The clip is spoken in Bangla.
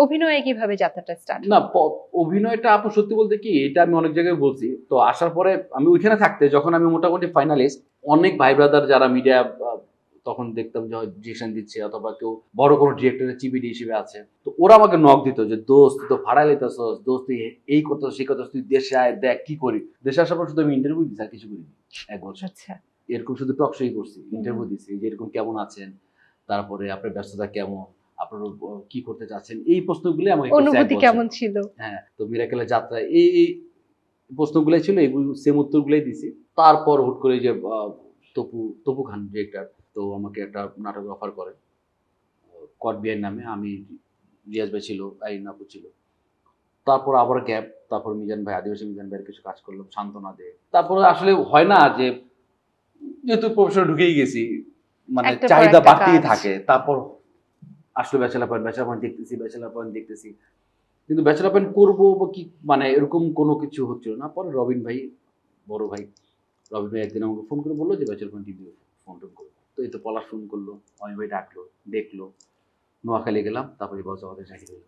অভিনয়ে কিভাবে যাত্রাটা স্টার্ট? না অভিনয়টা আপু সত্যি বলতে কি এটা আমি অনেক জায়গায় বলছি। তো আসার পরে আমি ওইখানে থাকতে যখন আমি মোটামুটি ফাইনালিস্ট, অনেক ভাই ব্রাদার যারা মিডিয়া তখন দেখতাম যে ডিরেকশন দিচ্ছে অথবা কেউ বড় কোনো ডিরেক্টরের চিবিডি হিসেবে আছে। তো ওরা আমাকে নক দিত যে দোস্ত তুই তো ভাড়া লইতেছস, দোস্ত তুই এই করতেছস সেই করতেছস, তুই দেশে আয় দেখ কি করি। দেশে আসার পর শুধু আমি ইন্টারভিউ দিছি আর কিছু করিনি ১ বছর। আচ্ছা। এরকম শুধু টকশোই করছি, ইন্টারভিউ দিছি যে এরকম কেমন আছেন, তারপরে আপনার ব্যস্ততা কেমন, আপনার কি করতে চাচ্ছেন, এই প্রশ্নগুলো আমাকে করছে ১ অনুভূতি বছর। কেমন ছিল? হ্যাঁ, তো মিরাকেলের যাত্রা এই প্রশ্নগুলাই ছিল, এগুলো সেম উত্তরগুলাই দিছি। তারপর হুট করে যে তপু খান ডিরেক্টর তো আমাকে একটা নাটকের অফার করে। কট বিহাইন্ড নামে। আমি রিয়াজ ভাই ছিল, আইরিন আপু ছিল। তারপর আবার গ্যাপ, তারপর মিজান ভাই, আদিবাসী মিজান ভাইয়ের কিছু কাজ করলাম, সান্ত্বনা দিয়ে। তারপরে আসলে হয় না যে যেহেতু প্রফেশনে ঢুকেই গেছি, মানে একটার পর চাহিদা একটা বাড়তেই কাজ। থাকে। তারপর আসলে ব্যাচেলর পয়েন্ট দেখতেছি। কিন্তু ব্যাচেলর পয়েন্ট করবো বা কি মানে এরকম কোনো কিছু হচ্ছিল না। পরে রবিন ভাই, বড় ভাই, রবিন ভাই একদিন আমাকে ফোন করে বললো যে ব্যাচেলর পয়েন্ট টিভি ফোন-টোন করবো। তো এই তো পলাশ ফোন করলো, অমিত ভাই ডাকলো, দেখলো। নোয়াখালী গেলাম, তারপরে বস আমাদের চাকরি হলো।